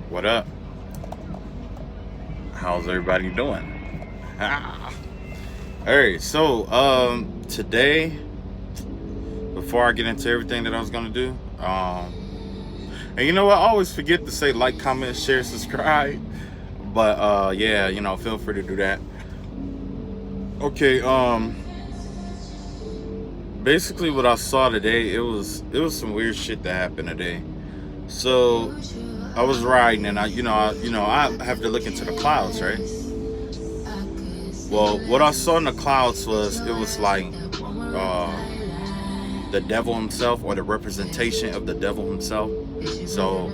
What up? How's everybody doing? Alright, so today, before I get into everything that I was gonna do, and you know what, I always forget to say like, comment, share, subscribe. But yeah, feel free to do that. Okay, basically what I saw today, it was some weird shit that happened today. So I was riding and I have to look into the clouds, right? Well, what I saw in the clouds it was like the devil himself, or the representation of the devil himself. So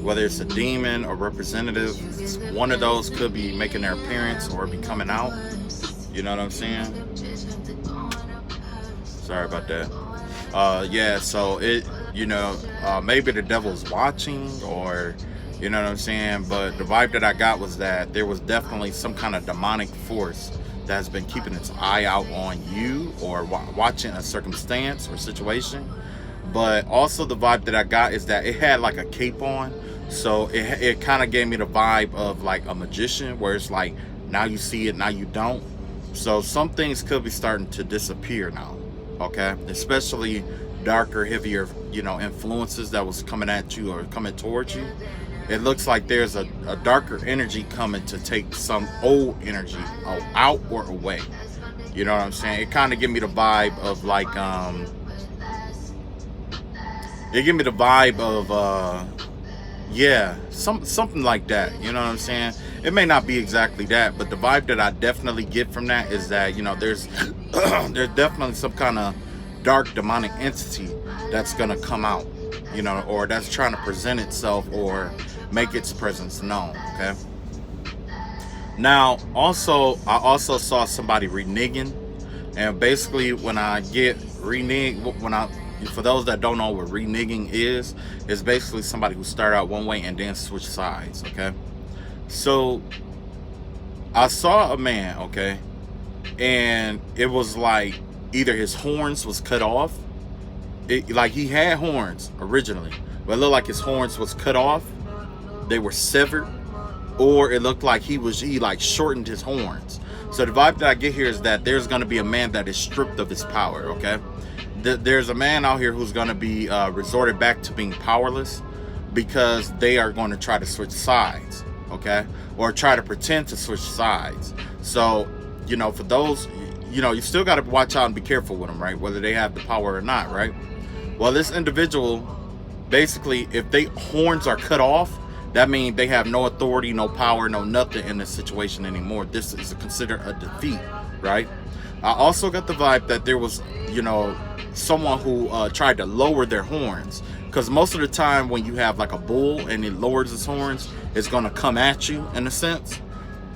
whether it's a demon or representative, one of those could be making their appearance or be coming out. You know what I'm saying? Sorry about that. Yeah, so maybe the devil's watching, or you know what I'm saying. But the vibe that I got was that there was definitely some kind of demonic force that has been keeping its eye out on you, or watching a circumstance or situation. But also the vibe that I got is that it had like a cape on, so it kind of gave me the vibe of like a magician, where it's like now you see it, now you don't. So some things could be starting to disappear now, okay? Especially darker, heavier, influences that was coming at you or coming towards you. It looks like there's a darker energy coming to take some old energy out or away. You know what I'm saying? It kind of give me the vibe of like it give me the vibe of yeah, something like that. You know what I'm saying? It may not be exactly that, but the vibe that I definitely get from that is that there's there's definitely some kind of dark demonic entity that's gonna come out, or that's trying to present itself or make its presence known. Okay. Now, I also saw somebody reneging, and basically when I get renege, for those that don't know what reneging is basically somebody who started out one way and then switch sides. Okay, so I saw a man, okay, and it was like either his horns was cut off, like he had horns originally, but it looked like his horns was cut off, they were severed, or it looked like he like shortened his horns. So the vibe that I get here is that there's going to be a man that is stripped of his power. Okay, there's a man out here who's going to be resorted back to being powerless, because they are going to try to switch sides, okay, or try to pretend to switch sides. So for those, you still got to watch out and be careful with them, right? Whether they have the power or not, right? Well, this individual, basically, if they horns are cut off, that means they have no authority, no power, no nothing in this situation anymore. This is considered a defeat, right? I also got the vibe that there was, someone who tried to lower their horns, because most of the time when you have like a bull and it lowers its horns, it's going to come at you in a sense.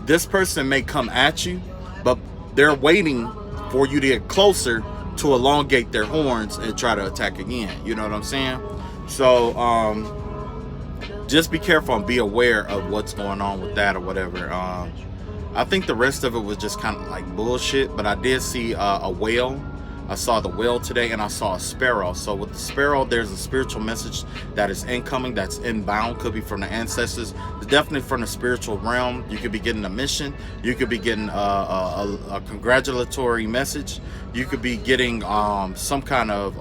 This person may come at you, but they're waiting for you to get closer to elongate their horns and try to attack again. You know what I'm saying? So just be careful and be aware of what's going on with that or whatever. I think the rest of it was just kind of like bullshit, but I did see a whale. I saw the whale today, and I saw a sparrow. So with the sparrow, there's a spiritual message that is incoming, that's inbound. Could be from the ancestors. It's definitely from the spiritual realm. You could be getting a mission. You could be getting a congratulatory message. You could be getting some kind of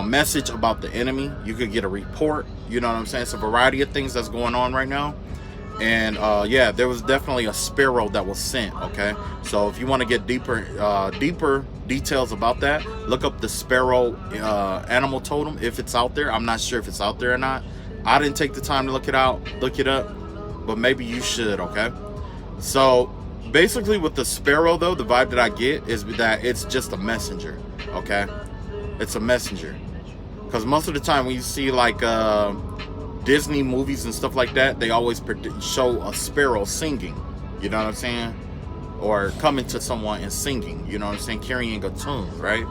message about the enemy. You could get a report. You know what I'm saying? It's a variety of things that's going on right now. And yeah, there was definitely a sparrow that was sent. Okay, so if you want to get deeper details about that, look up the sparrow animal totem if it's out there. I'm not sure if it's out there or not. I didn't take the time to look it up, but maybe you should. Okay, so basically with the sparrow, though, the vibe that I get is that it's just a messenger. Okay, it's a messenger, because most of the time when you see like Disney movies and stuff like that, they always show a sparrow singing, you know what I'm saying, or coming to someone and singing, you know what I'm saying, carrying a tune, right?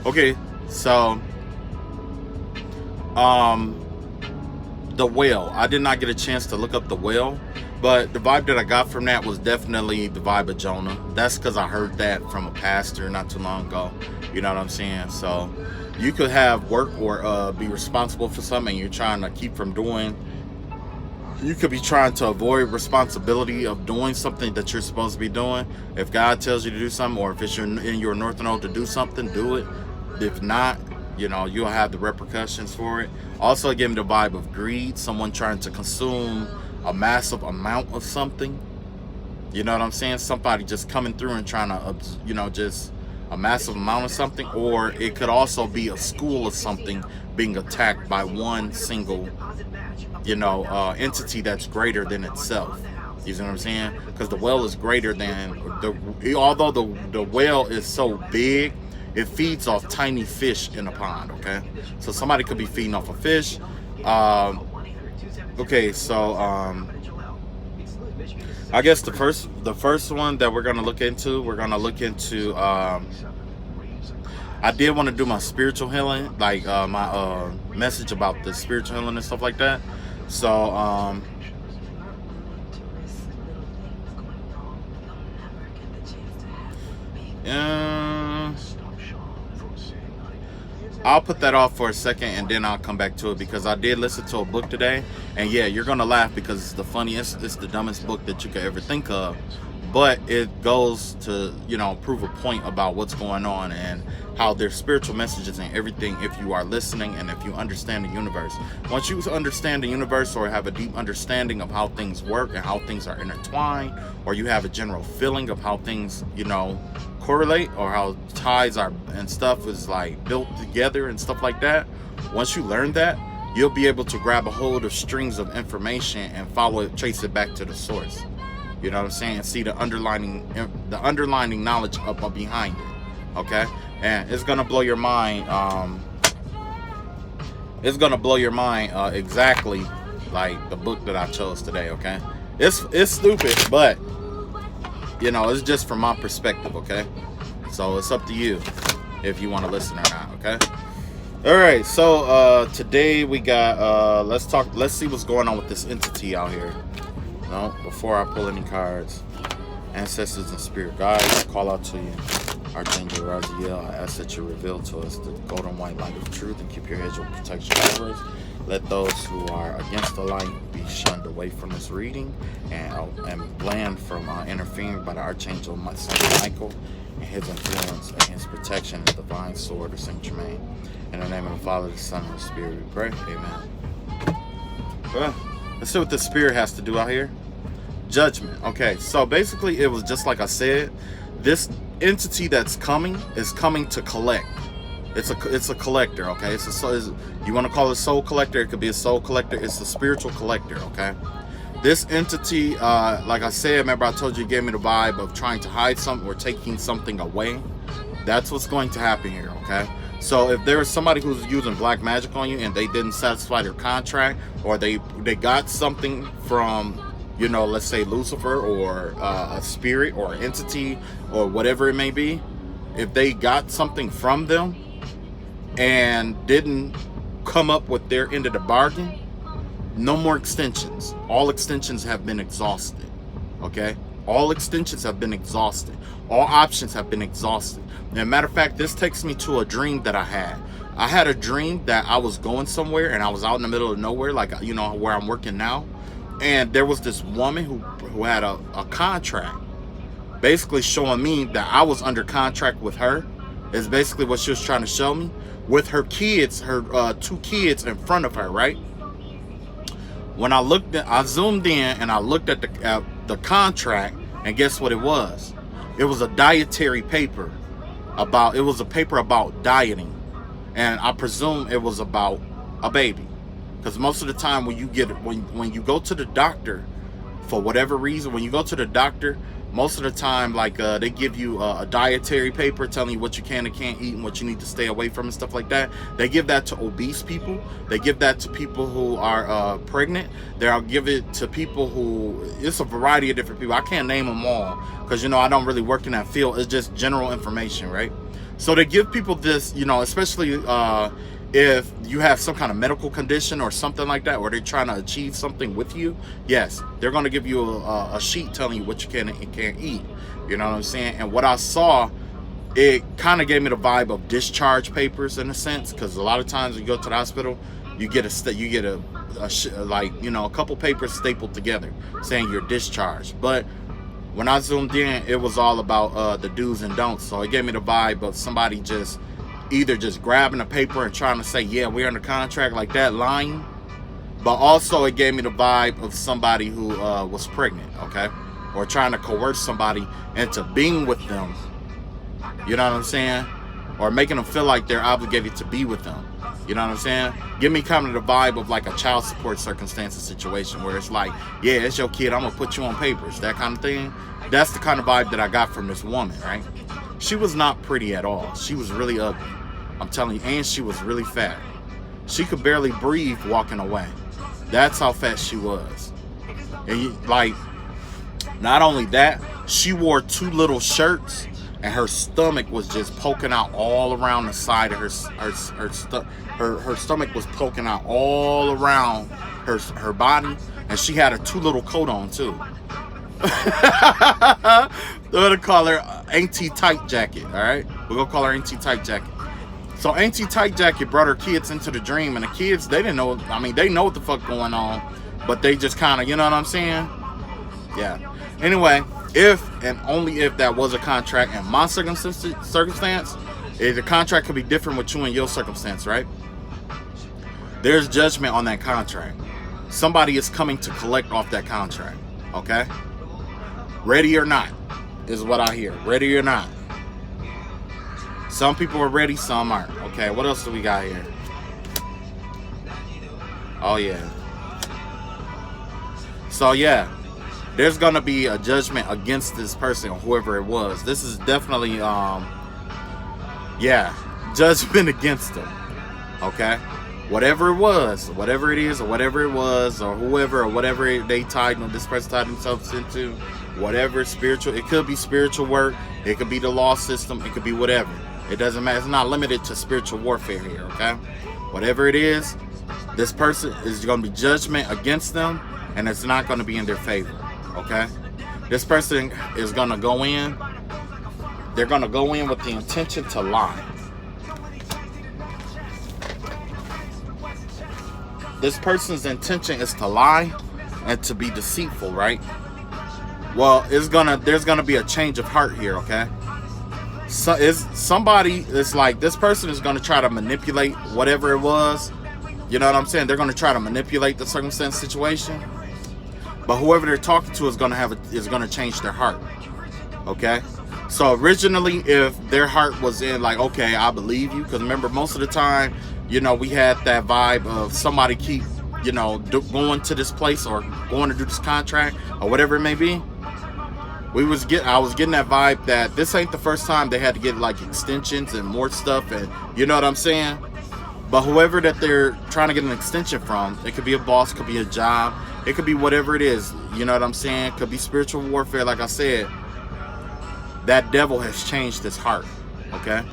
Okay, so the whale, I did not get a chance to look up the whale, but the vibe that I got from that was definitely the vibe of Jonah. That's because I heard that from a pastor not too long ago, you know what I'm saying? So You could have work or be responsible for something you're trying to keep from doing. You could be trying to avoid responsibility of doing something that you're supposed to be doing. If God tells you to do something, or if it's in your north node to do something, do it. If not, you'll have the repercussions for it. Also, give me the vibe of greed, someone trying to consume a massive amount of something. You know what I'm saying? Somebody just coming through and trying to, just a massive amount of something. Or it could also be a school of something being attacked by one single entity that's greater than itself. You see what I'm saying? Because the well is greater than although the well is so big, it feeds off tiny fish in a pond. Okay, so somebody could be feeding off a fish. Okay, so I guess the first one that we're gonna look into. I did want to do my spiritual healing, like my message about the spiritual healing and stuff like that. So I'll put that off for a second and then I'll come back to it, because I did listen to a book today, and yeah, you're gonna laugh because it's the funniest, it's the dumbest book that you could ever think of, but it goes to prove a point about what's going on and how there's spiritual messages and everything if you are listening and if you understand the universe. Once you understand the universe, or have a deep understanding of how things work and how things are intertwined, or you have a general feeling of how things correlate, or how ties are and stuff is like built together and stuff like that, once you learn that, you'll be able to grab a hold of strings of information and follow it, trace it back to the source. You know what I'm saying? See the underlining knowledge up behind it. Okay, and it's gonna blow your mind. It's gonna blow your mind exactly like the book that I chose today. Okay, it's stupid, but it's just from my perspective. Okay, so it's up to you if you want to listen or not. Okay. All right. So today we got let's see what's going on with this entity out here. No, before I pull any cards, ancestors and spirit guides, call out to you. Archangel Raziel, I ask that you reveal to us the golden white light of truth and keep your hedge of protection over us. Let those who are against the light be shunned away from this reading and banned from interfering by the Archangel Michael and his influence and his protection and the divine sword of Saint Germain. In the name of the Father, the Son, and the Spirit we pray. Amen. Well, let's see what the spirit has to do out here. Judgment. Okay, so basically it was just like I said, this entity that's coming is coming to collect. It's a collector. Okay, you want to call it a soul collector, it could be a soul collector. It's a spiritual collector. Okay, this entity, like I said, remember I told you, it gave me the vibe of trying to hide something or taking something away. That's what's going to happen here. Okay, so if there is somebody who's using black magic on you and they didn't satisfy their contract, or they got something from let's say Lucifer, or a spirit or an entity or whatever it may be, if they got something from them and didn't come up with their end of the bargain, no more extensions. All extensions have been exhausted. Okay, all extensions have been exhausted. All options have been exhausted. And matter of fact, this takes me to a dream that I had. I had a dream that I was going somewhere and I was out in the middle of nowhere, like where I'm working now. And there was this woman who had a contract, basically showing me that I was under contract with her, is basically what she was trying to show me, with her kids, her 2 kids in front of her, right? When I zoomed in and I looked at the contract, and guess what it was? It was a dietary paper it was a paper about dieting. And I presume it was about a baby. Because most of the time when you go to the doctor, for whatever reason, when you go to the doctor, most of the time, like they give you a dietary paper telling you what you can and can't eat and what you need to stay away from and stuff like that. They give that to obese people. They give that to people who are pregnant. They'll give it to people who, it's a variety of different people. I can't name them all because, I don't really work in that field. It's just general information, right? So they give people this, especially if you have some kind of medical condition or something like that, or they're trying to achieve something with you, yes, they're going to give you a sheet telling you what you can and can't eat. You know what I'm saying? And what I saw it kind of gave me the vibe of discharge papers in a sense, because a lot of times when you go to the hospital, you get a couple papers stapled together saying you're discharged. But when I zoomed in, it was all about the do's and don'ts. So it gave me the vibe of somebody just either just grabbing a paper and trying to say, yeah, we're under contract, like that, lying. But also it gave me the vibe of somebody who was pregnant, okay? Or trying to coerce somebody into being with them. You know what I'm saying? Or making them feel like they're obligated to be with them. You know what I'm saying? Give me kind of the vibe of like a child support circumstances situation where it's like, yeah, it's your kid, I'm gonna put you on papers, that kind of thing. That's the kind of vibe that I got from this woman, right? She was not pretty at all. She was really ugly. I'm telling you, and she was really fat. She could barely breathe walking away. That's how fat she was. And not only that, she wore 2 little shirts, and her stomach was just poking out all around the side of her stomach was poking out all around her body, and she had a 2 little coat on too. We're gonna call her Auntie Tight Jacket. All right, we're gonna call her Auntie Tight Jacket. So Auntie Tight Jacket brought her kids into the dream, and the kids, they didn't know. I mean, they know what the fuck going on, but they just kind of, you know what I'm saying? Yeah. Anyway, if and only if that was a contract in my circumstance, the contract could be different with you and your circumstance, right? There's judgment on that contract. Somebody is coming to collect off that contract, okay? Ready or not is what I hear. Ready or not. Some people are ready, some aren't. Okay, what else do we got here? Oh, yeah. So, yeah. There's going to be a judgment against this person or whoever it was. This is definitely, judgment against them. Okay? Whatever it was, whatever it is, or whatever it was, or whoever, or whatever this person tied themselves into, whatever spiritual, it could be spiritual work, it could be the law system, it could be whatever. It doesn't matter. It's not limited to spiritual warfare here, okay? Whatever it is, this person is going to be judgment against them, and it's not going to be in their favor, okay? This person is going to go in, they're going to go in with the intention to lie. This person's intention is to lie and to be deceitful, right? Well, there's gonna be a change of heart here, okay? So it's like this person is gonna try to manipulate whatever it was. You know what I'm saying? They're gonna try to manipulate the circumstance situation. But whoever they're talking to is gonna change their heart. Okay? So originally, if their heart was in like, okay, I believe you, because remember most of the time, you know, we had that vibe of somebody keep, you know, going to this place or going to do this contract or whatever it may be. I was getting that vibe that this ain't the first time they had to get like extensions and more stuff, and you know what I'm saying? But whoever that they're trying to get an extension from, it could be a boss, could be a job, it could be whatever it is, you know what I'm saying? Could be spiritual warfare, like I said. That devil has changed his heart, okay?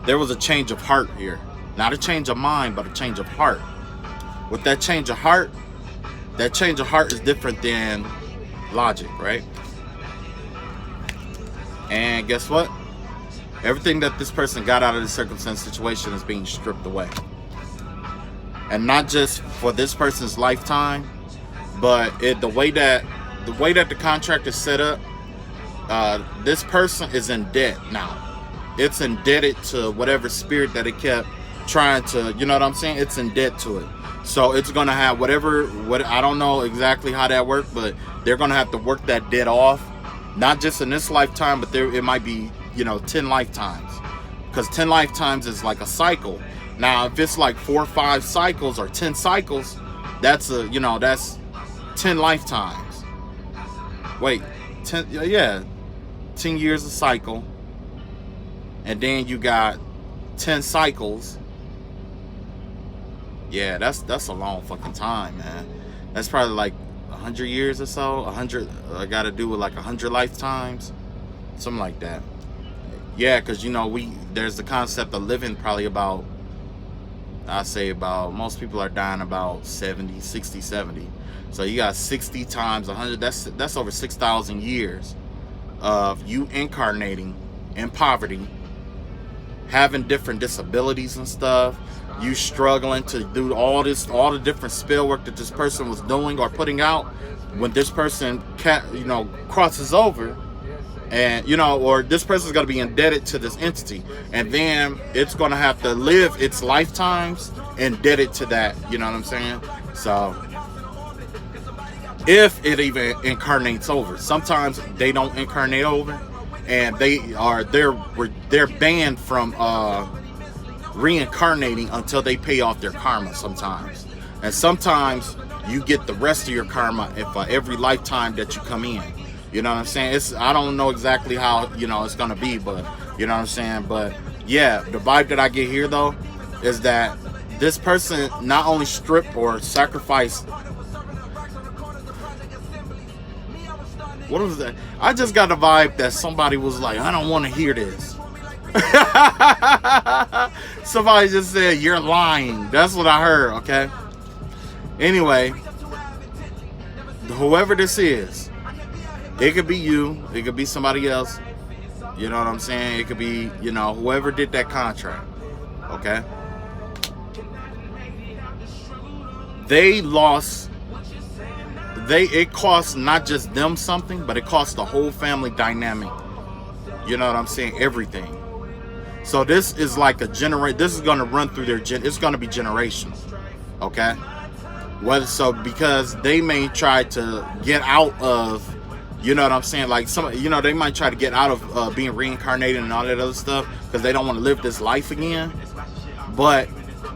There was a change of heart here. Not a change of mind, but a change of heart. With that change of heart is different than logic, right? And guess what? Everything that this person got out of this circumstance situation is being stripped away. And not just for this person's lifetime, but the way that the contract is set up, this person is in debt now. It's indebted to whatever spirit that it kept trying to, you know what I'm saying? It's in debt to it. So it's going to have what I don't know exactly how that works, but they're going to have to work that debt off. Not just in this lifetime, but it might be, you know, 10 lifetimes. Because 10 lifetimes is like a cycle. Now, if it's like 4 or 5 cycles or 10 cycles, that's 10 lifetimes. Wait, 10 years a cycle. And then you got 10 cycles. Yeah, that's a long fucking time, man. That's probably like 100 years or so. 100. I got to do with like 100 lifetimes, something like that. Yeah, because you know there's the concept of living probably about. I say about most people are dying about 70, 60, 70. So you got 60 times 100. That's over 6,000 years of you incarnating in poverty, having different disabilities and stuff, you struggling to do all the different spell work that this person was doing or putting out, when this person crosses over, and or this person is going to be indebted to this entity, and then it's going to have to live its lifetimes indebted to that. You know what I'm saying? So if it even incarnates over, sometimes they don't incarnate over, and they're banned from reincarnating until they pay off their karma sometimes. And sometimes you get the rest of your karma for every lifetime that you come in. You know what I'm saying? I don't know exactly how it's gonna be, but you know what I'm saying. But yeah, the vibe that I get here though is that this person not only stripped or sacrificed. What was that? I just got the vibe that somebody was like, I don't want to hear this. Somebody just said, you're lying. That's what I heard, okay? Anyway, whoever this is, it could be you, it could be somebody else. You know what I'm saying? It could be, whoever did that contract, okay? They lost. It cost not just them something, but it cost the whole family dynamic. You know what I'm saying? Everything. So this is like a generation. This is going to run through it's going to be generations. Okay. Because they may try to get out of, you know what I'm saying? Like they might try to get out of being reincarnated and all that other stuff because they don't want to live this life again. But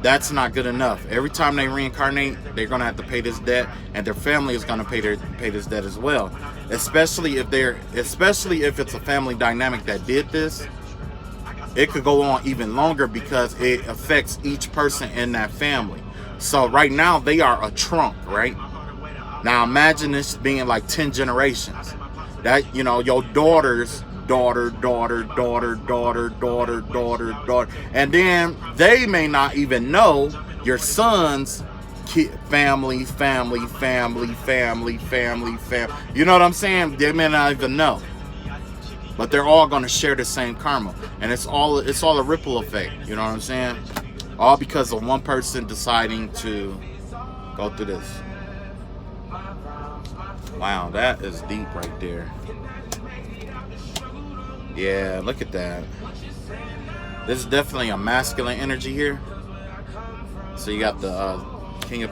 that's not good enough. Every time they reincarnate, they're gonna have to pay this debt, and their family is gonna pay this debt as well. Especially if it's a family dynamic that did this, it could go on even longer because it affects each person in that family. So right now they are a trunk, right? Now imagine this being like 10 generations. That your daughter's daughter, and then they may not even know your son's family. You know what I'm saying? They may not even know, but they're all going to share the same karma, and it's all a ripple effect. You know what I'm saying? All because of one person deciding to go through this. Wow, that is deep right there. Yeah, look at that. This is definitely a masculine energy here. So you got the King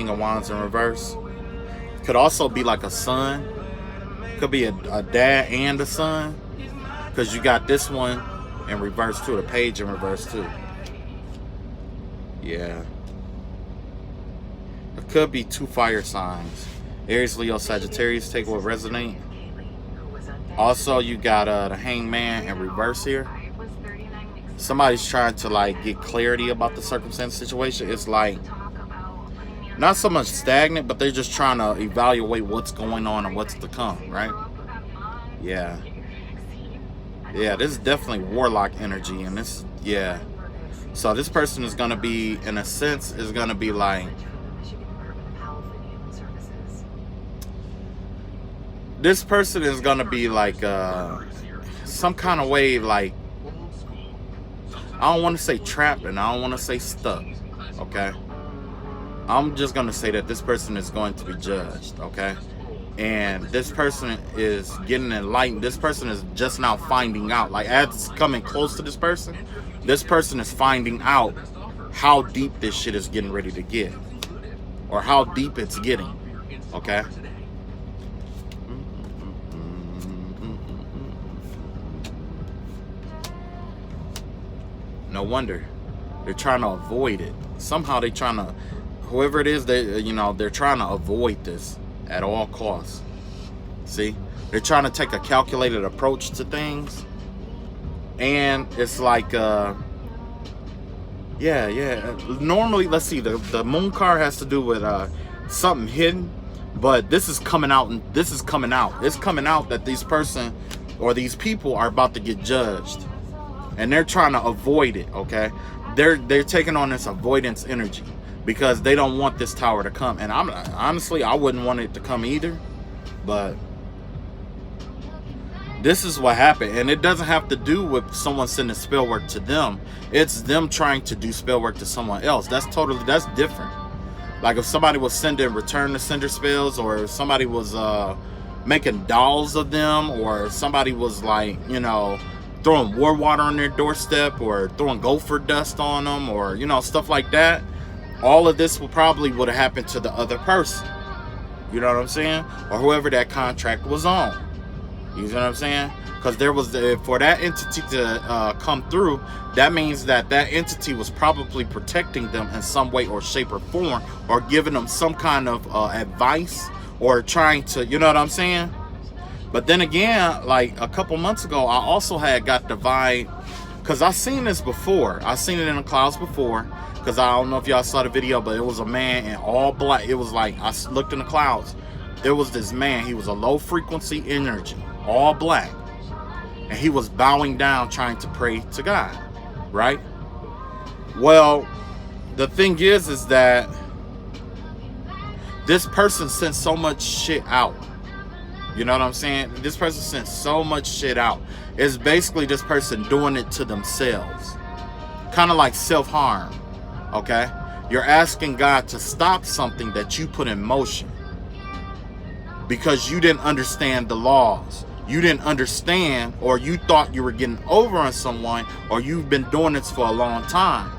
of Wands in reverse. Could also be like a son. Could be a dad and a son. Because you got this one in reverse too. The page in reverse too. Yeah. It could be 2 fire signs. Aries, Leo, Sagittarius. Take what resonate. Also, you got the Hangman in reverse here. Somebody's trying to like get clarity about the circumstance situation. It's like not so much stagnant, but they're just trying to evaluate what's going on and what's to come, right? Yeah. Yeah, this is definitely warlock energy, and this, yeah. So this person is gonna be, in a sense, is gonna be like, this person is gonna be like some kind of way, like, I don't want to say trapped and I don't want to say stuck, okay? I'm just gonna say that this person is going to be judged, okay? And this person is getting enlightened. This person is just now finding out, like as coming close to this person is finding out how deep this shit is getting ready to get, or how deep it's getting, okay? No wonder they're trying to avoid it. Somehow they're trying to, whoever it is, they're trying to avoid this at all costs. See, they're trying to take a calculated approach to things, and it's like, yeah. Normally, let's see, the moon card has to do with something hidden, but this is coming out, and this is coming out. It's coming out that these person or these people are about to get judged. And they're trying to avoid it, okay? They're taking on this avoidance energy because they don't want this tower to come. And honestly, I wouldn't want it to come either. But This is what happened, and it doesn't have to do with someone sending spell work to them. It's them trying to do spell work to someone else. That's different. Like if somebody was sending return to sender spells, or if somebody was making dolls of them, or somebody was like, you know, throwing war water on their doorstep, or throwing gopher dust on them, or, you know, stuff like that. All of this would have happened to the other person. You know what I'm saying? Or whoever that contract was on. You know what I'm saying? Because there was for that entity to come through, that means that entity was probably protecting them in some way or shape or form, or giving them some kind of advice, or trying to, you know what I'm saying? But then again, like a couple months ago, I also had got the vibe, because I seen this before. I seen it in the clouds before, because I don't know if y'all saw the video, but it was a man in all black. It was like, I looked in the clouds. There was this man. He was a low frequency energy, all black. And he was bowing down trying to pray to God, right? Well, the thing is that this person sent so much shit out. You know what I'm saying? This person sent so much shit out. It's basically this person doing it to themselves. Kind of like self-harm, okay? You're asking God to stop something that you put in motion because you didn't understand the laws. You didn't understand, or you thought you were getting over on someone, or you've been doing this for a long time.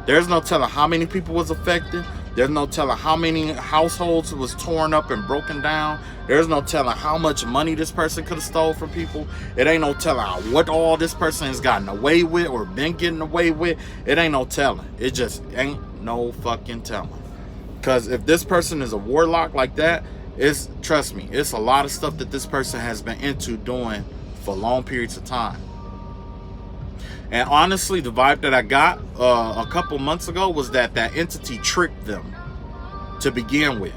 There's no telling how many people was affected. There's no telling how many households was torn up and broken down. There's no telling how much money this person could have stole from people. It ain't no telling what all this person has gotten away with or been getting away with. It ain't no telling. It just ain't no fucking telling. Because if this person is a warlock like that, trust me, it's a lot of stuff that this person has been into doing for long periods of time. And honestly, the vibe that I got a couple months ago was that entity tricked them to begin with,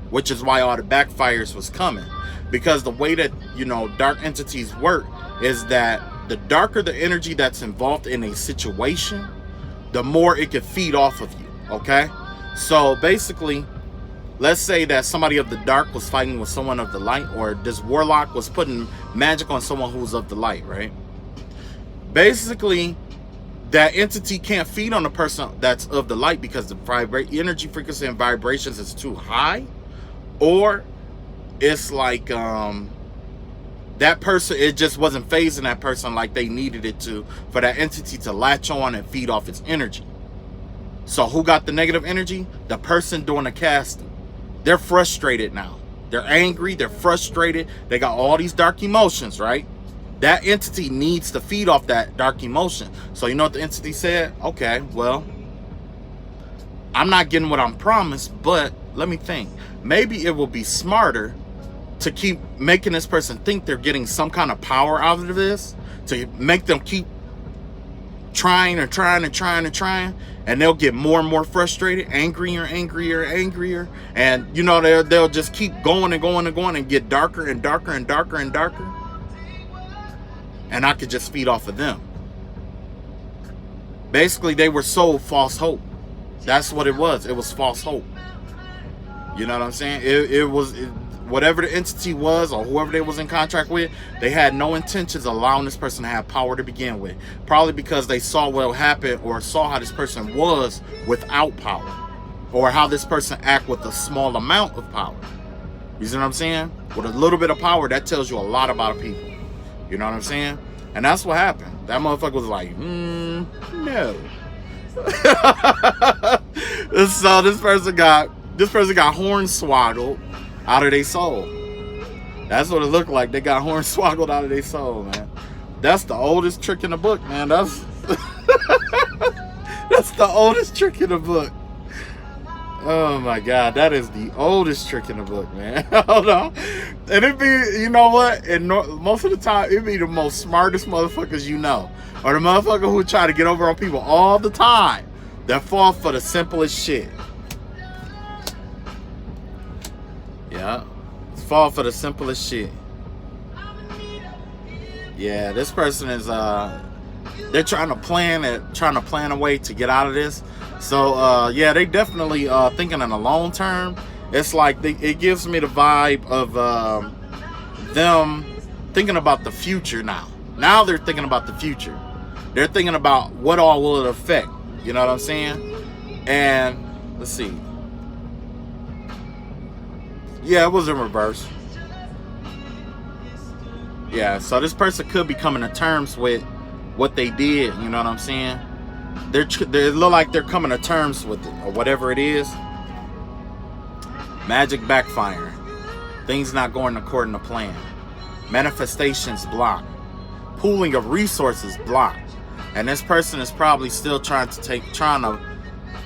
which is why all the backfires was coming. Because the way that, you know, dark entities work is that the darker the energy that's involved in a situation, the more it can feed off of you, okay? So basically, let's say that somebody of the dark was fighting with someone of the light, or this warlock was putting magic on someone who's of the light, right? Basically, that entity can't feed on the person that's of the light because the energy frequency and vibrations is too high, or it's like that person, it just wasn't phasing that person like they needed it to, for that entity to latch on and feed off its energy. So who got the negative energy? The person doing the casting. They're frustrated now. They're angry. They're frustrated. They got all these dark emotions, right? That entity needs to feed off that dark emotion. So you know what the entity said? Okay, well, I'm not getting what I'm promised, but let me think. Maybe it will be smarter to keep making this person think they're getting some kind of power out of this, to make them keep trying and trying and trying and trying, and they'll get more and more frustrated, angrier, and you know, they'll just keep going and going and going and get darker and darker and darker and darker, and I could just feed off of them. Basically, they were sold false hope. That's what it was. It was false hope. You know what I'm saying? It was whatever the entity was, or whoever they was in contract with, they had no intentions of allowing this person to have power to begin with. Probably because they saw what happened, or saw how this person was without power, or how this person act with a small amount of power. You see what I'm saying? With a little bit of power, that tells you a lot about people. You know what I'm saying? And that's what happened. That motherfucker was like, no. So this person got hornswoggled out of their soul. That's what it looked like. They got hornswoggled out of their soul, man. That's the oldest trick in the book, man. That's the oldest trick in the book. Oh my God, that is the oldest trick in the book, man. Hold on. And it be, you know what? And most of the time, it be the most smartest motherfuckers you know, or the motherfucker who try to get over on people all the time, that fall for the simplest shit. Yeah, fall for the simplest shit. Yeah, this person is they're trying to plan a way to get out of this. So yeah, they definitely thinking in the long term. It's like it gives me the vibe of them thinking about the future now. Now they're thinking about the future. They're thinking about what all will it affect. You know what I'm saying? And let's see. Yeah, it was in reverse. Yeah, so this person could be coming to terms with what they did. You know what I'm saying? They look like they're coming to terms with it, or whatever it is. Magic backfiring. Things not going according to plan. Manifestations blocked. Pooling of resources blocked. And this person is probably still trying to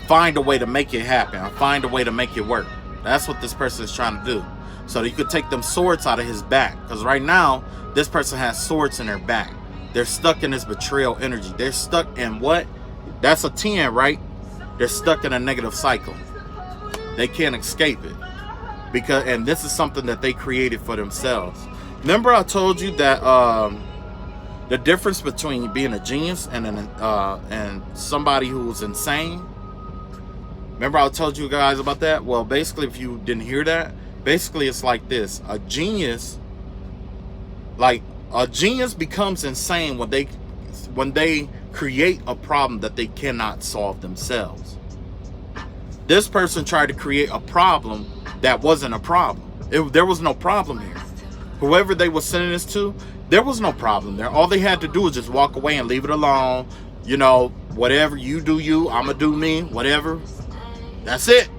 find a way to make it happen, or find a way to make it work. That's what this person is trying to do. So that you could take them swords out of his back. Because right now, this person has swords in their back. They're stuck in this betrayal energy. They're stuck in what? That's a 10, right? They're stuck in a negative cycle. They can't escape it. And this is something that they created for themselves. Remember I told you that the difference between being a genius and somebody who's insane? Remember I told you guys about that? Well, basically, if you didn't hear that, basically it's like this. A genius becomes insane when they create a problem that they cannot solve themselves. This person tried to create a problem that wasn't a problem. There was no problem here. Whoever they were sending this to, there was no problem there. All they had to do was just walk away and leave it alone. You know, whatever, you do you, I'ma do me, whatever. That's it.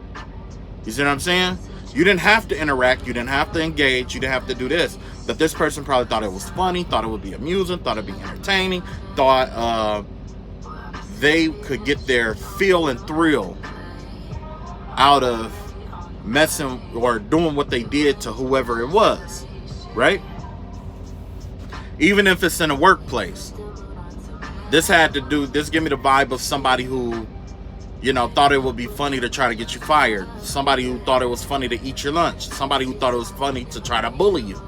You see what I'm saying? You didn't have to interact. You didn't have to engage. You didn't have to do this. But this person probably thought it was funny, thought it would be amusing, thought it'd be entertaining, thought they could get their feel and thrill out of messing or doing what they did to whoever it was, right? Even if it's in a workplace. This give me the vibe of somebody who, you know, thought it would be funny to try to get you fired. Somebody who thought it was funny to eat your lunch. Somebody who thought it was funny to try to bully you,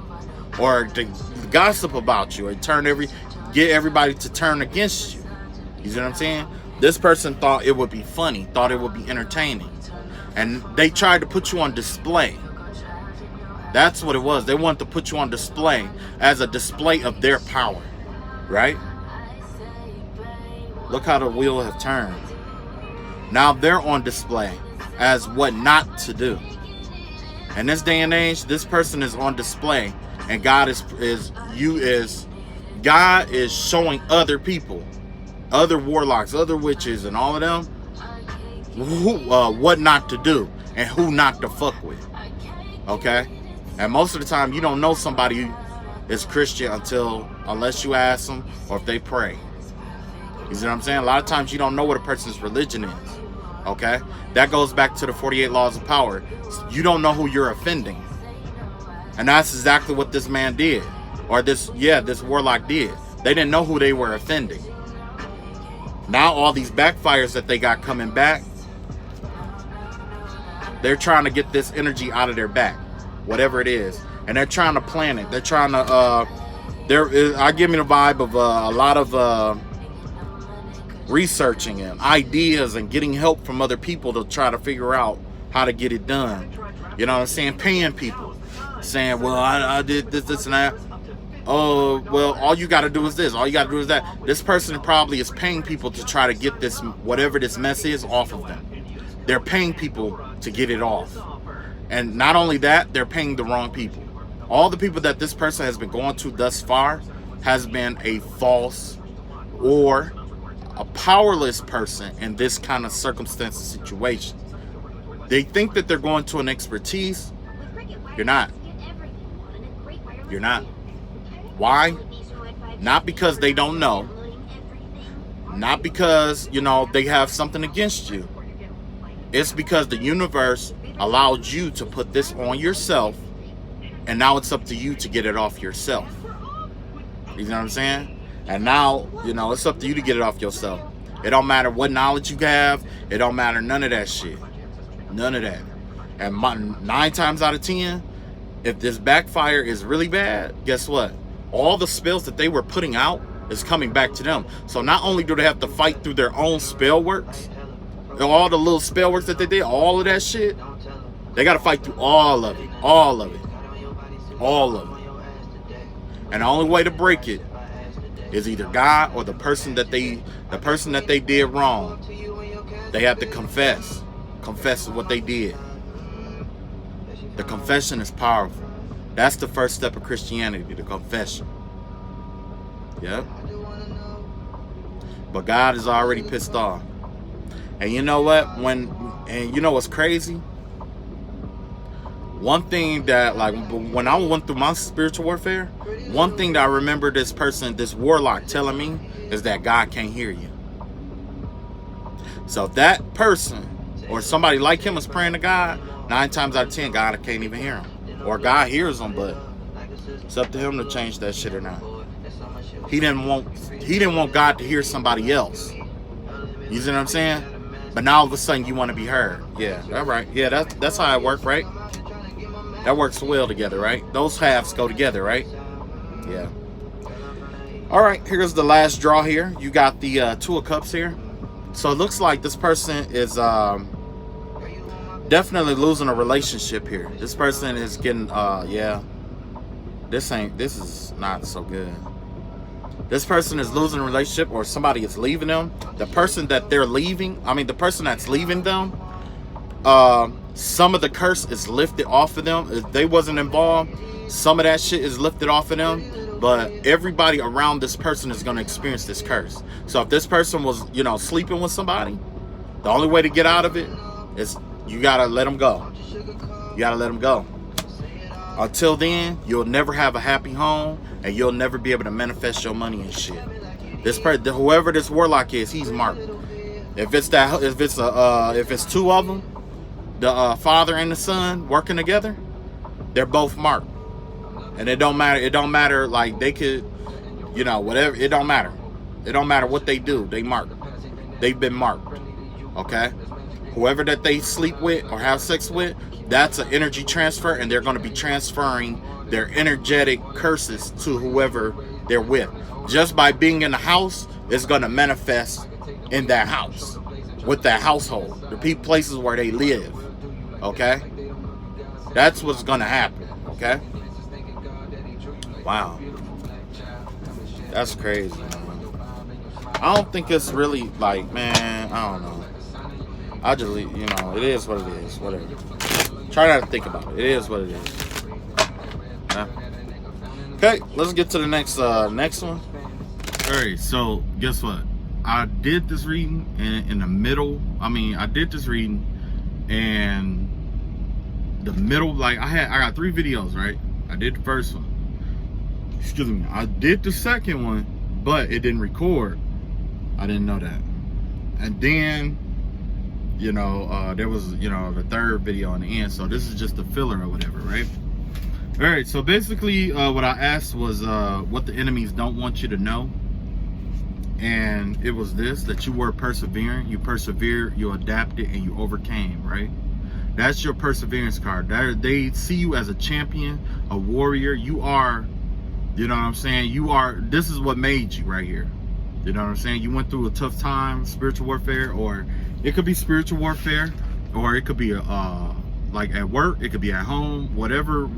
or to gossip about you, or get everybody to turn against you. You see what I'm saying? This person thought it would be funny, thought it would be entertaining, and they tried to put you on display. That's what it was. They wanted to put you on display as a display of their power, right? Look how the wheel have turned. Now they're on display as what not to do. In this day and age, this person is on display, and God is showing other people, other warlocks, other witches, and all of them, what not to do and who not to fuck with. Okay? And most of the time, you don't know somebody is Christian unless you ask them or if they pray. You see what I'm saying? A lot of times you don't know what a person's religion is. Okay? That goes back to the 48 laws of power. You don't know who you're offending. And that's exactly what this man did. Or this warlock did. They didn't know who they were offending. Now all these backfires that they got coming back, they're trying to get this energy out of their back. Whatever it is. And they're trying to plan it. They're trying to I give me the vibe of a lot of researching and ideas and getting help from other people to try to figure out how to get it done. You know what I'm saying? Paying people. Saying, well, I did this and that. Oh, well, all you got to do is this. All you got to do is that. This person probably is paying people to try to get this, whatever this mess is, off of them. They're paying people to get it off. And not only that, they're paying the wrong people. All the people that this person has been going to thus far has been a false or a powerless person in this kind of circumstance and situation. They think that they're going to an expertise. You're not. You're not. Why? Not because they don't know. Not because, you know, they have something against you. It's because the universe allowed you to put this on yourself, and now it's up to you to get it off yourself. You know what I'm saying? And now, you know, it's up to you to get it off yourself. It don't matter what knowledge you have. It don't matter none of that shit. None of that. And 9 times out of 10, if this backfire is really bad, guess what? All the spells that they were putting out is coming back to them. So not only do they have to fight through their own spell works, all the little spell works that they did, all of that shit, they got to fight through all of it. All of it. All of it. And the only way to break it is either God or the person that they did wrong. They have to confess what they did. The confession is powerful. That's the first step of Christianity, the confession. Yep. But God is already pissed off. And you know what? And you know what's crazy? One thing that, like, when I went through my spiritual warfare, one thing that I remember this warlock telling me is that God can't hear you. So if that person or somebody like him is praying to God, 9 times out of 10, God can't even hear him. Or God hears him, but it's up to him to change that shit or not. He didn't want God to hear somebody else. You see what I'm saying? But now all of a sudden you want to be heard. Yeah, that's right. Yeah, that's how it works, right? That works well together, right? Those halves go together, right? Yeah. All right, here's the last draw here. You got the 2 of Cups here. So it looks like this person is definitely losing a relationship here. This person is getting, yeah. This is not so good. This person is losing a relationship, or somebody is leaving them. The person that they're leaving, the person that's leaving them, some of the curse is lifted off of them. If they wasn't involved, some of that shit is lifted off of them. But everybody around this person is going to experience this curse. So if this person was, sleeping with somebody, the only way to get out of it is you got to let them go. You got to let them go. Until then, you'll never have a happy home, and you'll never be able to manifest your money and shit. Whoever this warlock is, he's marked. If it's 2 of them, the father and the son working together, they're both marked. And it don't matter, like, they could, whatever, it don't matter. It don't matter what they do, they marked. They've been marked. Okay? Whoever that they sleep with or have sex with, that's an energy transfer, and they're going to be transferring their energetic curses to whoever they're with. Just by being in the house, it's going to manifest in that house, with that household, the places where they live. Okay? That's what's going to happen. Okay? Wow. That's crazy, man. I don't think it's really, like, man, I don't know. I just, it is what it is. Whatever. Try not to think about it. It is what it is. Yeah. Okay, let's get to the next one. Alright, so guess what? I did this reading in the middle. I did this reading and the middle, like, I got 3 videos, right? I did the first one. Excuse me. I did the second one, but it didn't record. I didn't know that. And then, there was, the third video in the end. So this is just the filler or whatever, right? All right. So basically, what I asked was what the enemies don't want you to know. And it was this, that you were persevering. You persevered, you adapted, and you overcame, right? That's your perseverance card. They see you as a champion, a warrior. You are, you know what I'm saying? This is what made you right here. You know what I'm saying? You went through a tough time, spiritual warfare, or it could be spiritual warfare, or it could be like at work, it could be at home, whatever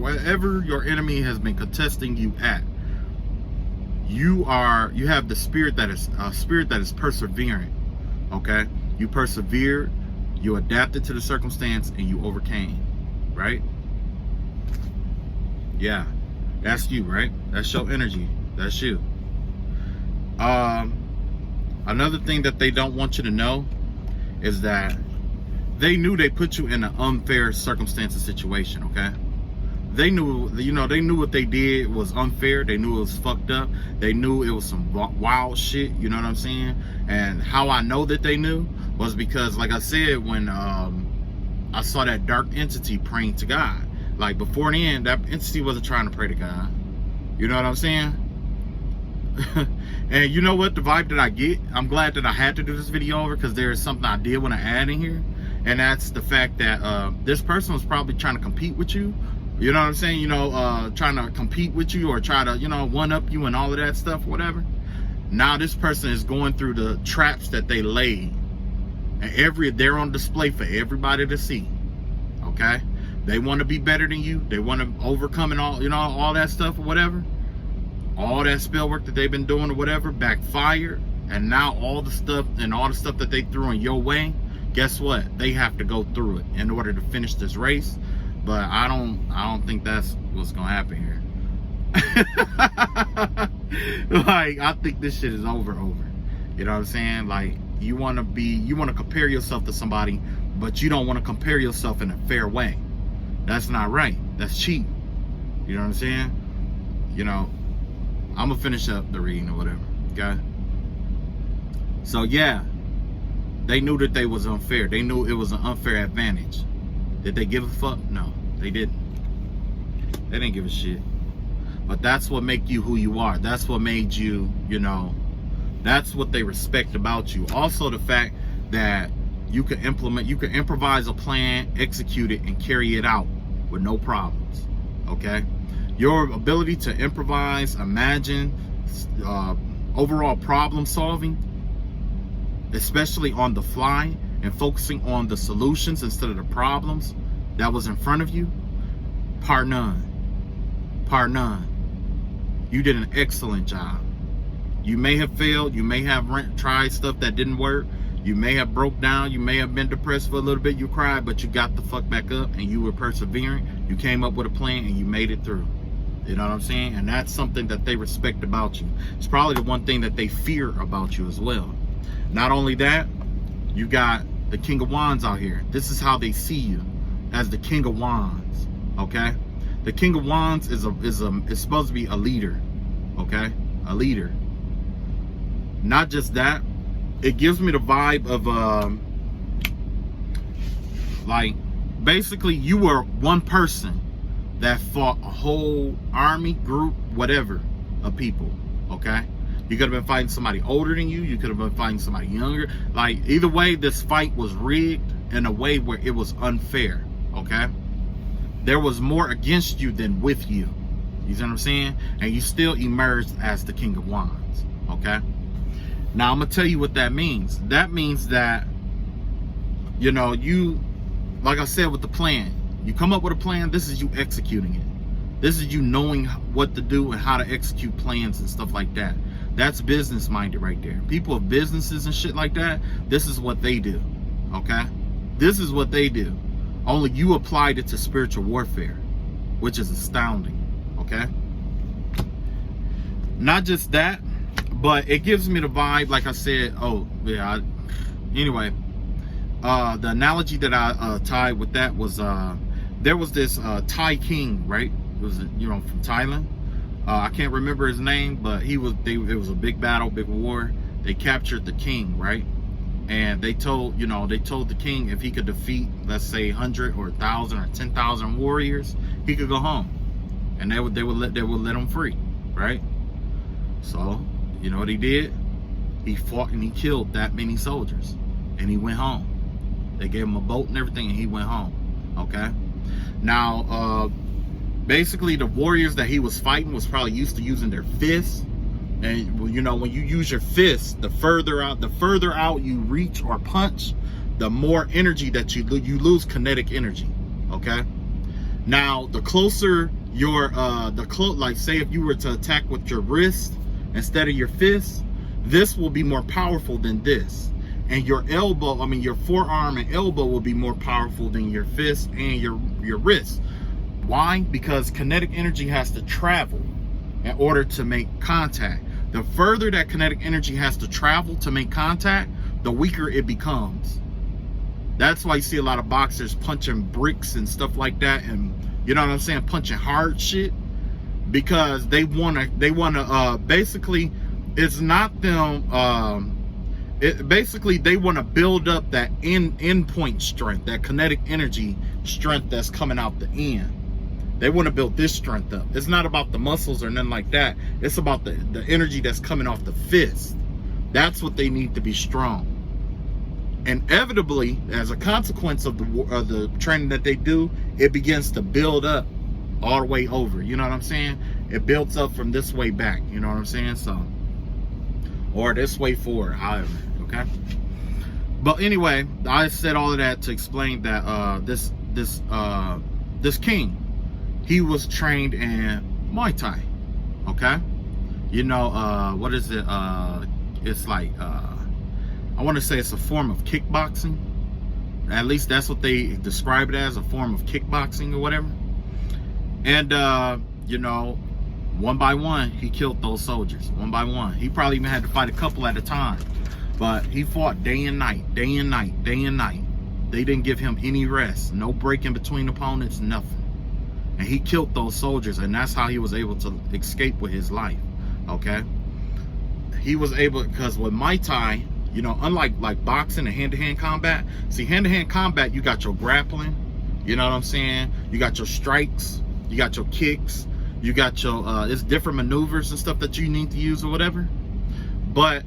your enemy has been contesting you at. You have the spirit that is persevering. Okay? You persevered, you adapted to the circumstance, and you overcame. Right? Yeah. That's you, right? That's your energy. That's you. Another thing that they don't want you to know is that they knew they put you in an unfair circumstance and situation, okay? They knew, they knew what they did was unfair. They knew it was fucked up. They knew it was some wild shit, you know what I'm saying? And how I know that they knew was because, like I said, when I saw that dark entity praying to God, like before the end, that entity wasn't trying to pray to God. You know what I'm saying? And you know what, the vibe that I get, I'm glad that I had to do this video over, because there is something I did want to add in here, and that's the fact that this person was probably trying to compete with you. You know what I'm saying? Trying to compete with you, or try to, one up you and all of that stuff, whatever. Now this person is going through the traps that they laid, and they're on display for everybody to see. Okay? They want to be better than you. They want to overcome and all, all that stuff or whatever. all that spell work that they've been doing or whatever backfired, and now all the stuff that they threw in your way, guess what? They have to go through it in order to finish this race. But I don't think that's what's gonna happen here. Like, I think this shit is over. You know what I'm saying? Like, you want to compare yourself to somebody, but you don't want to compare yourself in a fair way. That's not right. That's cheap. You know what I'm saying? You know, I'm gonna finish up the reading or whatever. Okay. So yeah, they knew that they was unfair. They knew it was an unfair advantage. Did they give a fuck? No, they didn't. They didn't give a shit. But that's what make you who you are. That's what made you, you know, that's what they respect about you. Also the fact that you can improvise a plan, execute it, and carry it out with no problems. Okay? Your ability to improvise, imagine, overall problem solving, especially on the fly, and focusing on the solutions instead of the problems that was in front of you, par none. Par none. You did an excellent job. You may have failed. You may have tried stuff that didn't work. You may have broke down. You may have been depressed for a little bit. You cried, but you got the fuck back up and you were persevering. You came up with a plan and you made it through. You know what I'm saying? And that's something that they respect about you. It's probably the one thing that they fear about you as well. Not only that, you got the King of Wands out here. This is how they see you, as the King of Wands. Okay? The King of Wands is supposed to be a leader. Okay? A leader. Not just that, it gives me the vibe of like, basically you were one person that fought a whole army, group, whatever, of people. Okay? You could have been fighting somebody older than you. You could have been fighting somebody younger. Like, either way, this fight was rigged in a way where it was unfair. Okay? There was more against you than with you. You see what I'm saying? And you still emerged as the King of Wands. Okay? Now, I'm going to tell you what that means. That means that, you know, you, like I said with the plan, you come up with a plan, this is you executing it. This is you knowing what to do and how to execute plans and stuff like that. That's business minded right there. People of businesses and shit like that, this is what they do. Okay? This is what they do. Only you applied it to spiritual warfare, which is astounding. Okay? Not just that, but it gives me the vibe, like I said, anyway, the analogy that I tied with that was, there was this Thai king, right? It was, you know, from Thailand. I can't remember his name, but it was a big battle, big war. They captured the king, right? And they told the king if he could defeat, let's say 100 or 1,000 or 10,000 warriors, he could go home, and they would let him free, right? So, you know what he did? He fought and he killed that many soldiers, and he went home. They gave him a boat and everything, and he went home. Okay? Now, basically, the warriors that he was fighting was probably used to using their fists. And, you know, when you use your fists, the further out you reach or punch, the more energy that you lose kinetic energy. Okay? Now, the closer your, like, say if you were to attack with your wrist instead of your fist, this will be more powerful than this. And your elbow, your forearm and elbow will be more powerful than your fist and your wrist. Why? Because kinetic energy has to travel in order to make contact. The further that kinetic energy has to travel to make contact, the weaker it becomes. That's why you see a lot of boxers punching bricks and stuff like that, and you know what I'm saying, punching hard shit, because they wanna basically, it's not them, basically they want to build up that end point strength, that kinetic energy strength that's coming out the end. They want to build this strength up. It's not about the muscles or nothing like that. It's about the energy that's coming off the fist. That's what they need to be strong. Inevitably, as a consequence of the training that they do, it begins to build up all the way over. You know what I'm saying? It builds up from this way back. You know what I'm saying? So, or this way forward, however. Okay. But anyway, I said all of that to explain that this king, he was trained in Muay Thai. Okay. what is it? It's like, I want to say it's a form of kickboxing. At least that's what they describe it as, a form of kickboxing or whatever. And, one by one, he killed those soldiers. One by one. He probably even had to fight a couple at a time. But he fought day and night, day and night, day and night. They didn't give him any rest. No break in between opponents, nothing. And he killed those soldiers, and that's how he was able to escape with his life, okay? He was able, because with Muay Thai, unlike like boxing and hand-to-hand combat, see, hand-to-hand combat, you got your grappling, you know what I'm saying? You got your strikes, you got your kicks, you got your, it's different maneuvers and stuff that you need to use or whatever. But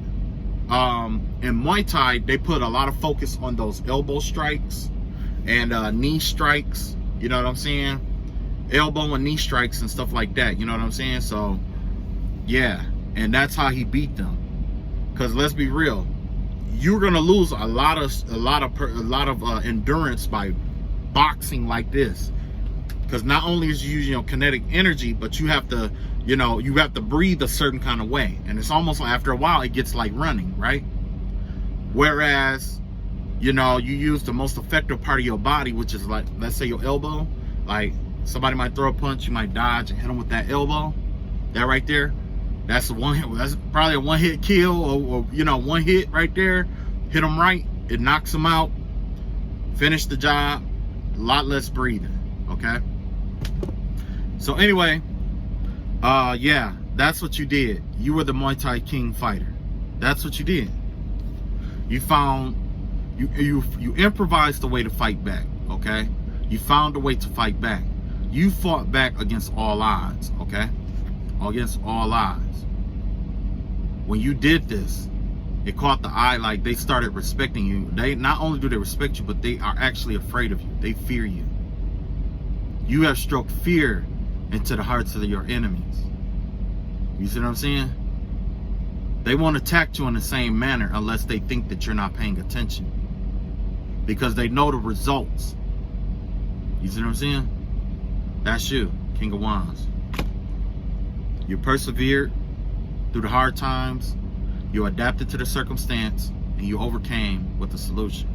in Muay Thai, they put a lot of focus on those elbow strikes and knee strikes, you know what I'm saying? Elbow and knee strikes and stuff like that, you know what I'm saying? So yeah, and that's how he beat them. Because let's be real, you're gonna lose a lot of endurance by boxing like this. Because not only is you using kinetic energy, but you have to, you have to breathe a certain kind of way, and it's almost like after a while it gets like running, right? Whereas, you use the most effective part of your body, which is like, let's say your elbow. Like, somebody might throw a punch, you might dodge and hit them with that elbow. That right there, that's probably a one-hit kill, or one hit right there. Hit them right, it knocks them out. Finish the job. A lot less breathing. Okay. So anyway, yeah, that's what you did. You were the Muay Thai King fighter. That's what you did. You found, you improvised a way to fight back. Okay. You found a way to fight back. You fought back against all odds, okay? Against all odds. When you did this, it caught the eye, like they started respecting you. They not only do they respect you, but they are actually afraid of you. They fear you. You have stroked fear into the hearts of your enemies. You see what I'm saying? They won't attack you in the same manner unless they think that you're not paying attention. Because they know the results. You see what I'm saying? That's you, King of Wands. You persevered through the hard times, you adapted to the circumstance, and you overcame with the solution.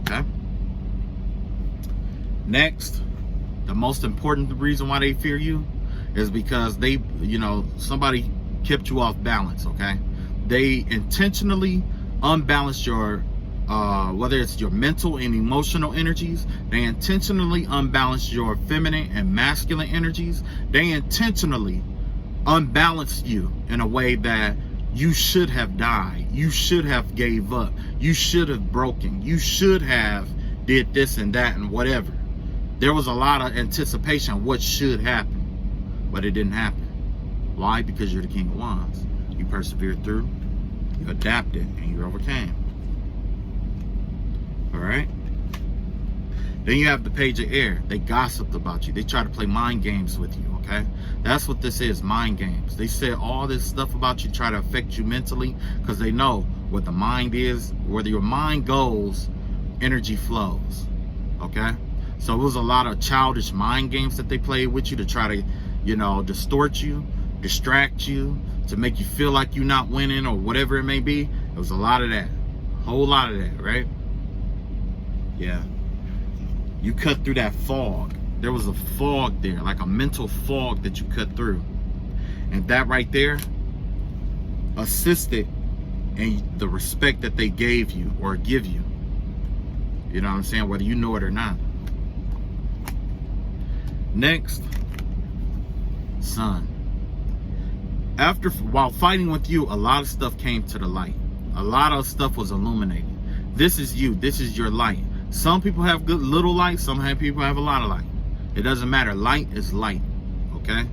Okay? Next, the most important reason why they fear you is because they, somebody kept you off balance, okay? They intentionally unbalanced your whether it's your mental and emotional energies. They intentionally unbalance your feminine and masculine energies. They intentionally unbalance you in a way that you should have died. You should have gave up. You should have broken. You should have did this and that and whatever. There was a lot of anticipation of what should happen, but it didn't happen. Why? Because you're the King of Wands. You persevered through, you adapted, and you overcame. All right. Then you have the Page of Air. They gossiped about you. They try to play mind games with you. Okay, that's what this is, mind games. They said all this stuff about you, try to affect you mentally, because they know what the mind is. Where your mind goes, energy flows. Okay, so it was a lot of childish mind games that they played with you to try to, distort you, distract you, to make you feel like you're not winning or whatever it may be. It was a lot of that, a whole lot of that, right? Yeah. You cut through that fog. There was a fog there, like a mental fog that you cut through. And that right there assisted in the respect that they gave you or give you. You know what I'm saying? Whether you know it or not. Next, Sun. While fighting with you, a lot of stuff came to the light. A lot of stuff was illuminated. This is you. This is your light. Some people have good little light. Some people have a lot of light. It doesn't matter. Light is light. Okay?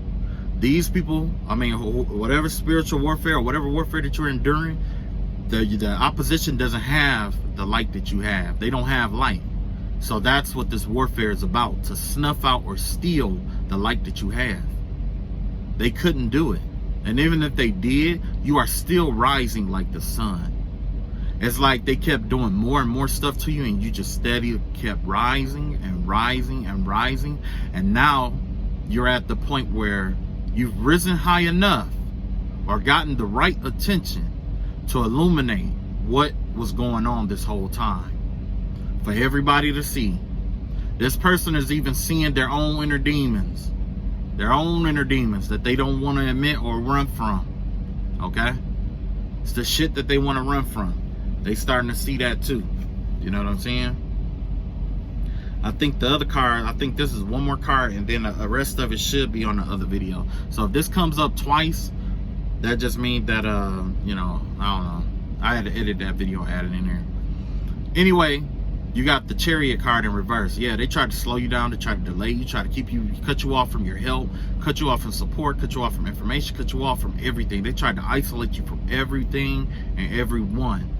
These people, whatever spiritual warfare or whatever warfare that you're enduring, the opposition doesn't have the light that you have. They don't have light. So that's what this warfare is about. To snuff out or steal the light that you have. They couldn't do it. And even if they did, you are still rising like the sun. It's like they kept doing more and more stuff to you, and you just steady kept rising and rising and rising. And now you're at the point where you've risen high enough or gotten the right attention to illuminate what was going on this whole time for everybody to see. This person is even seeing their own inner demons. Their own inner demons that they don't want to admit or run from. Okay? It's the shit that they want to run from. They starting to see that too. You know what I'm saying? I think the other card, I think this is one more card, and then the rest of it should be on the other video. So if this comes up twice, that just means that, you know, I don't know. I had to edit that video, add it in there. Anyway, you got the Chariot card in reverse. Yeah, they try to slow you down, they try to delay you, try to keep you, cut you off from your help, cut you off from support, cut you off from information, cut you off from everything. They tried to isolate you from everything and everyone.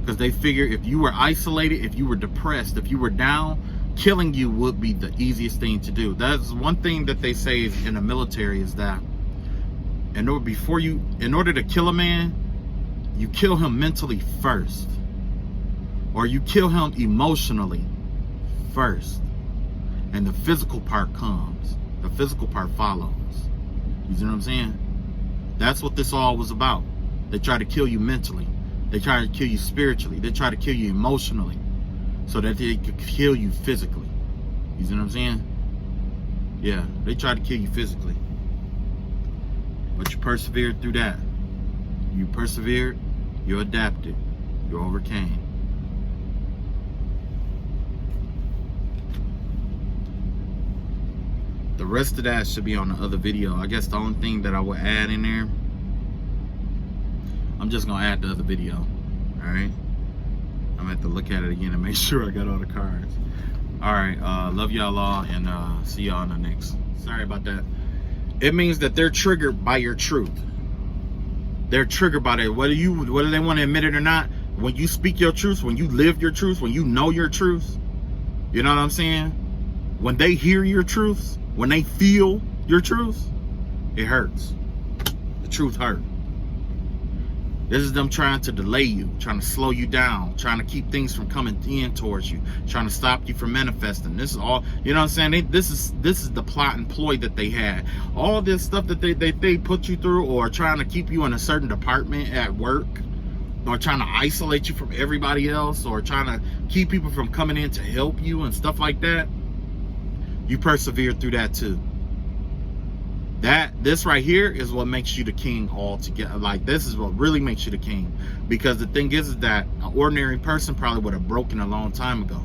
Because they figure if you were isolated, if you were depressed, if you were down, killing you would be the easiest thing to do. That's one thing that they say is in the military, is that in order to kill a man, you kill him mentally first. Or you kill him emotionally first. And the physical part comes. The physical part follows. You see what I'm saying? That's what this all was about. They try to kill you mentally. They try to kill you spiritually. They try to kill you emotionally. So that they could kill you physically. You see what I'm saying? Yeah, they try to kill you physically. But you persevered through that. You persevered, you adapted, you overcame. The rest of that should be on the other video. I guess the only thing that I would add in there, I'm just gonna add the other video. Alright? I'm gonna have to look at it again and make sure I got all the cards. Alright, love y'all all, and see y'all in the next. Sorry about that. It means that they're triggered by your truth. They're triggered by it. Whether they want to admit it or not, when you speak your truth, when you live your truth, when you know your truth, you know what I'm saying? When they hear your truth, when they feel your truth, it hurts. The truth hurts. This is them trying to delay you, trying to slow you down, trying to keep things from coming in towards you, trying to stop you from manifesting. This is all, you know what I'm saying? This is the plot and ploy that they had. All this stuff that they put you through, or trying to keep you in a certain department at work, or trying to isolate you from everybody else, or trying to keep people from coming in to help you and stuff like that. You persevered through that too. This right here is what makes you the king altogether. Like, this is what really makes you the king. Because the thing is that an ordinary person probably would have broken a long time ago.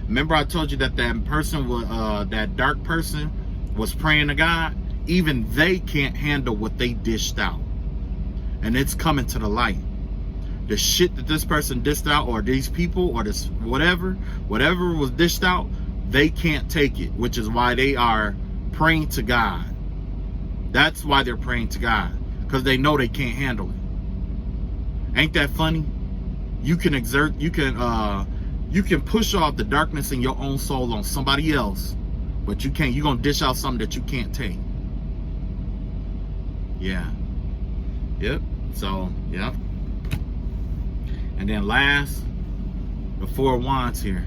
Remember I told you that that dark person was praying to God? Even they can't handle what they dished out. And it's coming to the light. The shit that this person dished out, or these people, or this whatever was dished out, they can't take it, which is why they are praying to God. That's why they're praying to God, because they know they can't handle it. Ain't that funny? You can push off the darkness in your own soul on somebody else, but you can't. You're gonna dish out something that you can't take. Yeah. Yep. So, yep. And then last, the Four of Wands here.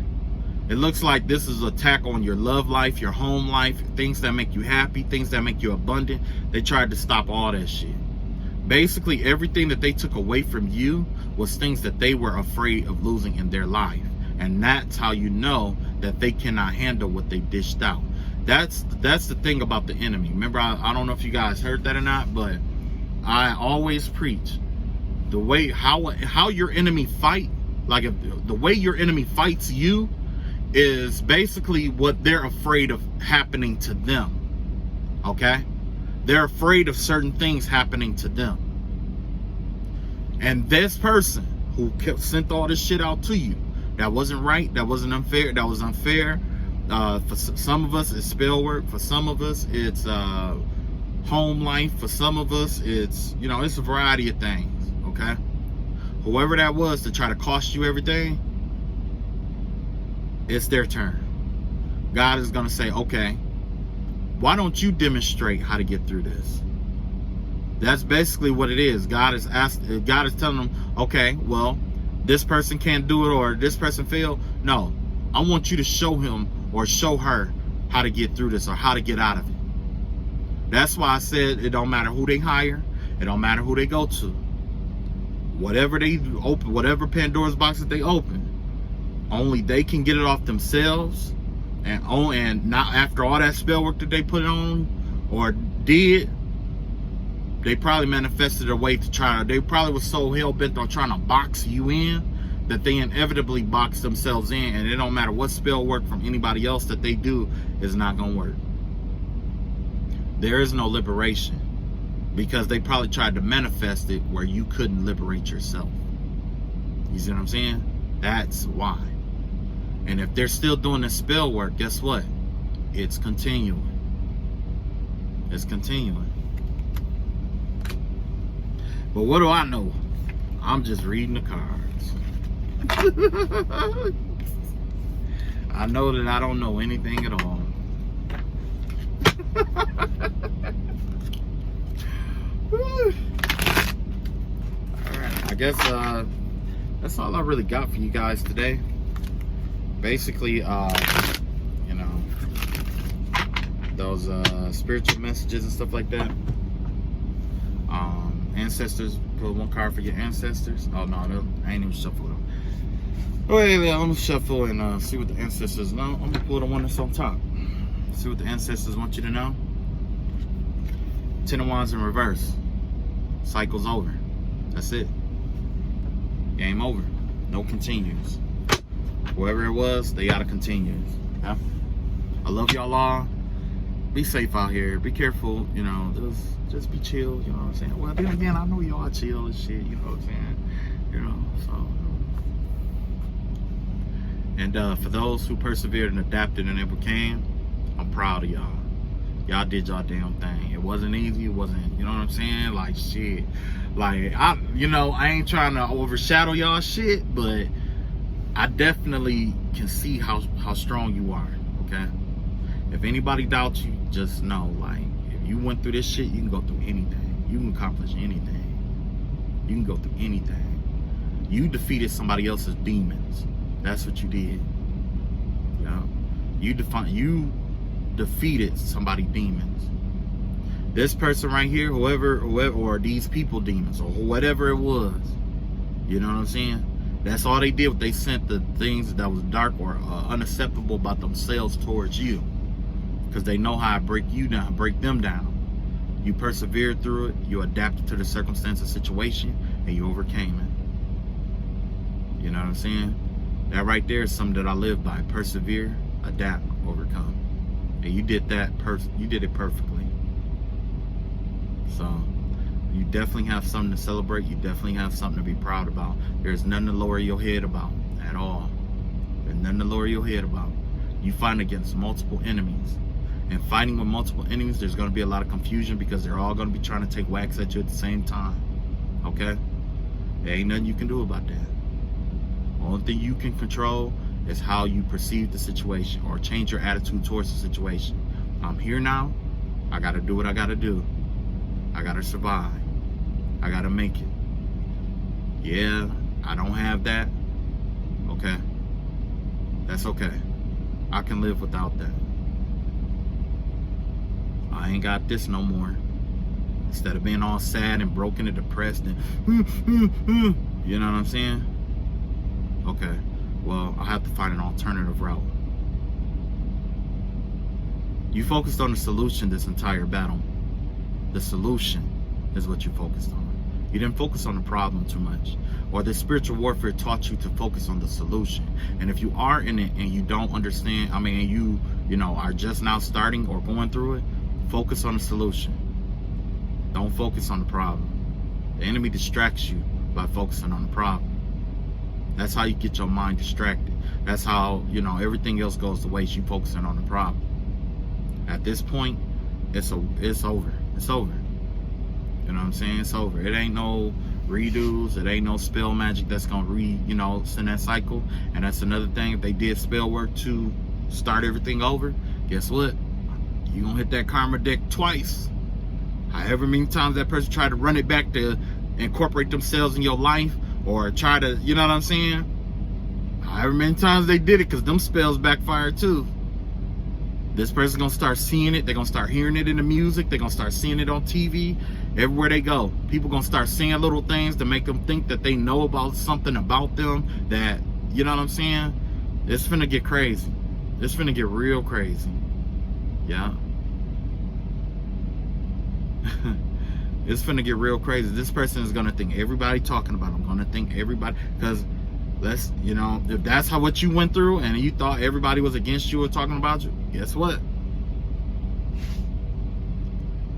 It looks like this is an attack on your love life, your home life, things that make you happy, things that make you abundant. They tried to stop all that shit. Basically, everything that they took away from you was things that they were afraid of losing in their life. And that's how you know that they cannot handle what they dished out. That's the thing about the enemy. Remember, I don't know if you guys heard that or not, but I always preach the way how your enemy fight, like the way your enemy fights you, is basically what they're afraid of happening to them. Okay? They're afraid of certain things happening to them. And this person who sent all this shit out to you, that wasn't right, that wasn't unfair, that was unfair. For some of us, it's spell work. For some of us, it's home life. For some of us, it's, you know, it's a variety of things. Okay? Whoever that was to try to cost you everything, it's their turn. God is going to say, okay, why don't you demonstrate how to get through this? That's basically what it is. God is telling them, okay, well, this person can't do it, or this person failed. No, I want you to show him or show her how to get through this, or how to get out of it. That's why I said it don't matter who they hire. It don't matter who they go to. Whatever they open, whatever Pandora's box that they open, only they can get it off themselves. And not after all that spell work that they put on or did, they probably manifested a way to try. They probably was so hell bent on trying to box you in that they inevitably box themselves in, and it don't matter what spell work from anybody else that they do is not gonna work. There is no liberation because they probably tried to manifest it where you couldn't liberate yourself. You see what I'm saying? That's why. And if they're still doing this spell work, guess what? It's continuing. It's continuing. But what do I know? I'm just reading the cards. I know that I don't know anything at all. Alright, I guess that's all I really got for you guys today. Basically, you know, those spiritual messages and stuff like that. Ancestors, pull one card for your ancestors. Oh no, I ain't even shuffle them. Wait, let me shuffle and see what the ancestors know. I'm gonna pull the one that's on top. See what the ancestors want you to know. 10 of Wands in reverse. Cycle's over. That's it. Game over. No continues. Whoever it was, they gotta continue. Yeah? I love y'all all. Be safe out here. Be careful. You know, just be chill. You know what I'm saying? Well, then again, I know y'all chill and shit. You know what I'm saying? You know, so. And for those who persevered and adapted and overcame, I'm proud of y'all. Y'all did y'all damn thing. It wasn't easy. It wasn't, you know what I'm saying? Like, shit. Like, I ain't trying to overshadow y'all shit, but I definitely can see how strong you are, okay? If anybody doubts you, just know, like, if you went through this shit, you can go through anything. You can accomplish anything. You can go through anything. You defeated somebody else's demons. That's what you did. You know? You defeated somebody's demons. This person right here, whoever, or these people demons, or whatever it was, you know what I'm saying? That's all they did. They sent the things that was dark or unacceptable about themselves towards you, because they know how to break you down, break them down. You persevered through it. You adapted to the circumstance and situation, and you overcame it. You know what I'm saying? That right there is something that I live by: persevere, adapt, overcome. And you did that. You did it perfectly. So you definitely have something to celebrate. You definitely have something to be proud about. There's nothing to lower your head about at all. There's nothing to lower your head about. You fight against multiple enemies. And fighting with multiple enemies, there's going to be a lot of confusion because they're all going to be trying to take whacks at you at the same time. Okay? There ain't nothing you can do about that. The only thing you can control is how you perceive the situation or change your attitude towards the situation. I'm here now. I got to do what I got to do. I got to survive. I got to make it. Yeah, I don't have that. Okay. That's okay. I can live without that. I ain't got this no more. Instead of being all sad and broken and depressed and you know what I'm saying? Okay. Well, I'll have to find an alternative route. You focused on the solution this entire battle. The solution is what you focused on. You didn't focus on the problem too much. Or the spiritual warfare taught you to focus on the solution. And if you are in it and you don't understand, you know, are just now starting or going through it, focus on the solution. Don't focus on the problem. The enemy distracts you by focusing on the problem. That's how you get your mind distracted. That's how, you know, everything else goes to waste, you focusing on the problem. At this point, it's over. It's over. You know what I'm saying? It's over. It ain't no redos. It ain't no spell magic that's gonna send that cycle. And that's another thing. If they did spell work to start everything over, guess what? You gonna hit that karma deck twice. However many times that person tried to run it back to incorporate themselves in your life, or try to, you know what I'm saying? However many times they did it, because them spells backfire too. This person's gonna start seeing it. They're gonna start hearing it in the music. They're gonna start seeing it on TV. Everywhere they go, people gonna start seeing little things to make them think that they know about something about them that, you know what I'm saying? It's finna get crazy. It's finna get real crazy. Yeah. It's finna get real crazy. This person is gonna think everybody talking about them, gonna think everybody, because let's, you know, if that's how what you went through and you thought everybody was against you or talking about you, guess what?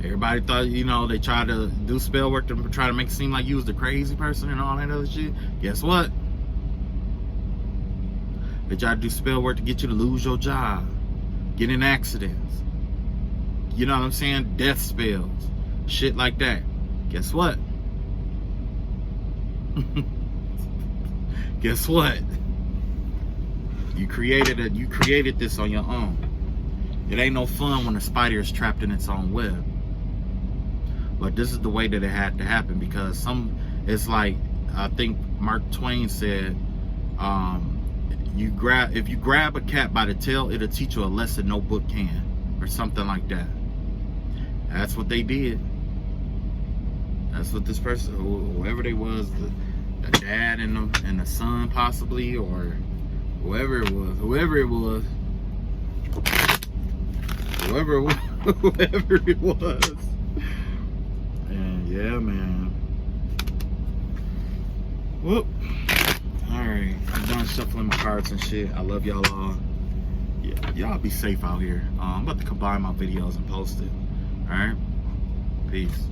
Everybody thought, you know, they tried to do spell work to try to make it seem like you was the crazy person and all that other shit. Guess what? They tried to do spell work to get you to lose your job, get in accidents. You know what I'm saying? Death spells, shit like that. Guess what? Guess what? You created this on your own. It ain't no fun when a spider is trapped in its own web. But this is the way that it had to happen, because it's like, I think Mark Twain said, if you grab a cat by the tail, it'll teach you a lesson no book can, or something like that. That's what they did. That's what this person, whoever they was, the dad and the son possibly, or whoever it was, whoever it was. And yeah, man. Whoop. Alright, I'm done shuffling my cards and shit. I love y'all all. Yeah, y'all be safe out here. I'm about to combine my videos and post it. Alright? Peace.